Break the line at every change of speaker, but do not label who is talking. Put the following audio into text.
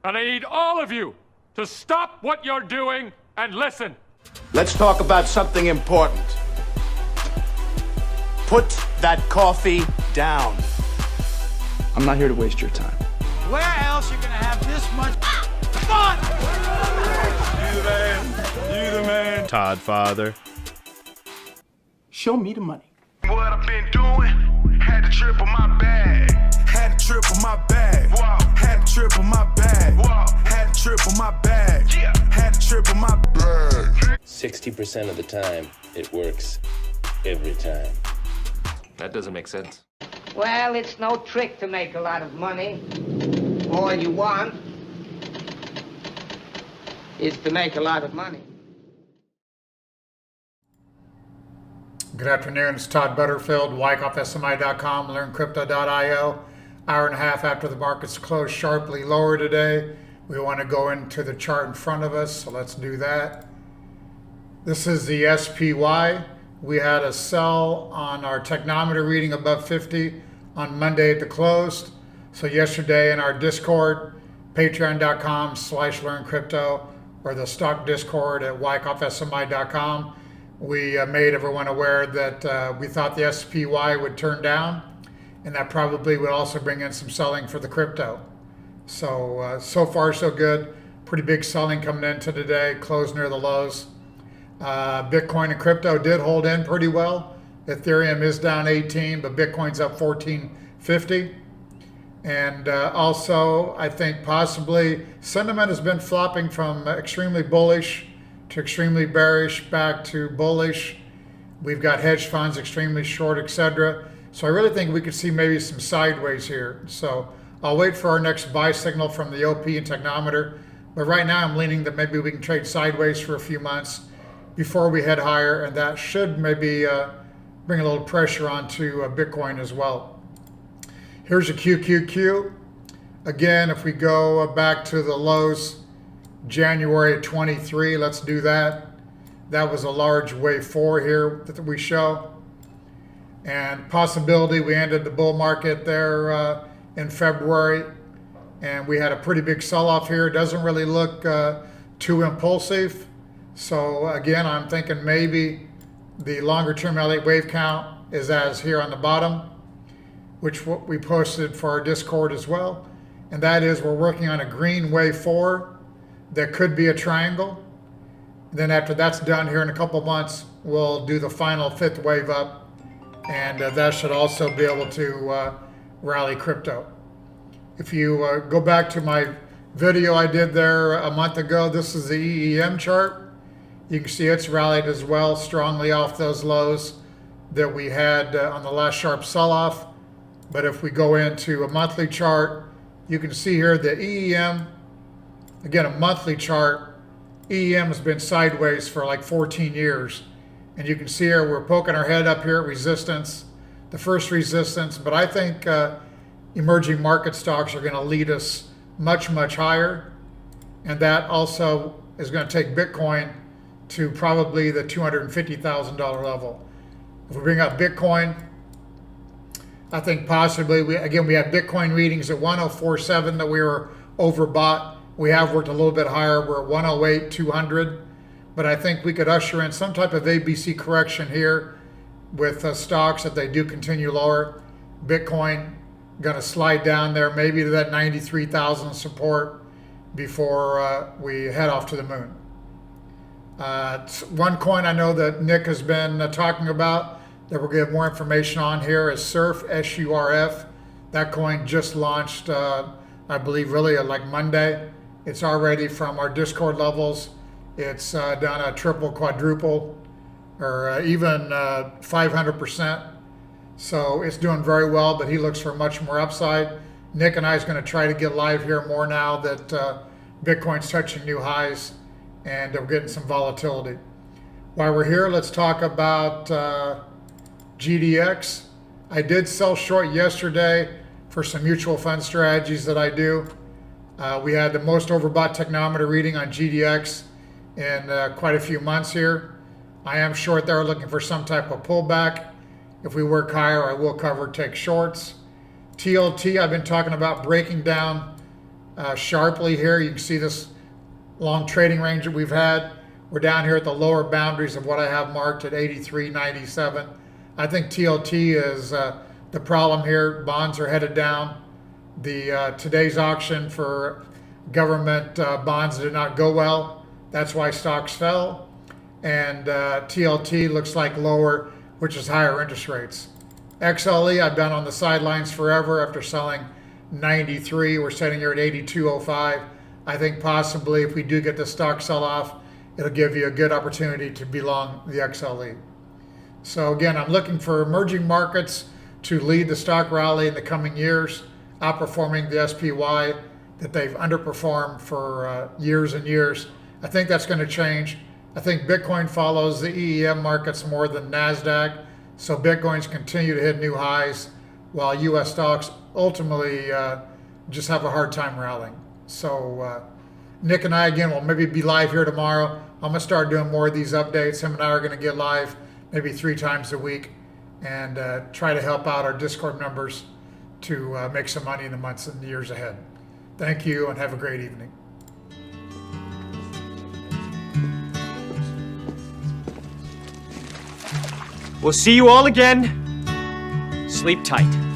And I need all of you to stop what you're doing and listen.
Let's talk about something important. Put that coffee down.
I'm not here to waste your time.
Where else you gonna have this much fun?
You the man. You the man.
Todd Father.
Show me the money.
What I've been doing, had to triple my bag. Had to triple my bag. Wow. Had to triple my bag. Wow. Had to triple my bag. Yeah. Had to triple my bag.
60% of the time, it works every time.
That doesn't make sense.
Well, it's no trick to make a lot of money. All you want is to make a lot of money.
Good afternoon, it's Todd Butterfield, WyckoffSMI.com, LearnCrypto.io. Hour and a half after the markets closed sharply lower today. We want to go into the chart in front of us, so let's do that. This is the SPY. We had a sell on our technometer reading above 50 on Monday at the close. So yesterday in our Discord, patreon.com/learncrypto, or the stock Discord at WyckoffSMI.com, we made everyone aware that we thought the SPY would turn down, and that probably would also bring in some selling for the crypto. So, so far so good. Pretty big selling coming into today, closed near the lows. Bitcoin and crypto did hold in pretty well. Ethereum is down 18, but Bitcoin's up 1450. And also, I think possibly sentiment has been flopping from extremely bullish to extremely bearish back to bullish. We've got hedge funds extremely short, etc. So I really think we could see maybe some sideways here. So I'll wait for our next buy signal from the OP and technometer. But right now I'm leaning that maybe we can trade sideways for a few months before we head higher, and that should maybe bring a little pressure onto Bitcoin as well. Here's a QQQ. Again, if we go back to the lows, January 23, let's do that. That was a large wave 4 here that we show. And possibility we ended the bull market there in February, and we had a pretty big sell-off here. Doesn't really look too impulsive. So again, I'm thinking maybe the longer-term Elliott wave count is as here on the bottom, which we posted for our Discord as well. And that is we're working on a green wave 4 that could be a triangle. Then after that's done here in a couple months, we'll do the final 5th wave up, and that should also be able to rally crypto. If you go back to my video I did there a month ago, this is the EEM chart. You can see it's rallied as well strongly off those lows that we had on the last sharp sell-off. But if we go into a monthly chart, you can see here the EEM, again, a monthly chart, EEM has been sideways for like 14 years. And you can see here we're poking our head up here at resistance, the first resistance. But I think emerging market stocks are going to lead us much, much higher. And that also is going to take Bitcoin to probably the $250,000 level. If we bring up Bitcoin, I think possibly, we had Bitcoin readings at 104.7 that we were overbought. We have worked a little bit higher. We're at 108.200. But I think we could usher in some type of ABC correction here with stocks that they do continue lower. Bitcoin going to slide down there maybe to that 93,000 support before we head off to the moon. One coin I know that Nick has been talking about that we'll give more information on here is SURF, SURF. That coin just launched, I believe, really like Monday. It's already from our Discord levels. It's done a triple, quadruple, or even 500%. So it's doing very well, but he looks for much more upside. Nick and I is going to try to get live here more now that Bitcoin's touching new highs and we're getting some volatility. While we're here, let's talk about GDX. I did sell short yesterday for some mutual fund strategies that I do. We had the most overbought technometer reading on GDX in quite a few months here. I am short there, looking for some type of pullback. If we work higher, I will take shorts. TLT, I've been talking about breaking down sharply here. You can see this long trading range that we've had. We're down here at the lower boundaries of what I have marked at 83.97. I think TLT is the problem here. Bonds are headed down. The today's auction for government bonds did not go well. That's why stocks fell. And TLT looks like lower, which is higher interest rates. XLE, I've been on the sidelines forever after selling 93. We're sitting here at 82.05. I think possibly if we do get the stock sell off, it'll give you a good opportunity to be long the XLE. So again, I'm looking for emerging markets to lead the stock rally in the coming years, outperforming the SPY that they've underperformed for years and years. I think that's going to change. I think Bitcoin follows the EEM markets more than NASDAQ, so Bitcoins continue to hit new highs while US stocks ultimately just have a hard time rallying. So Nick and I, again, will maybe be live here tomorrow. I'm going to start doing more of these updates. Him and I are going to get live maybe 3 times a week and try to help out our Discord members to make some money in the months and years ahead. Thank you and have a great evening.
We'll see you all again. Sleep tight.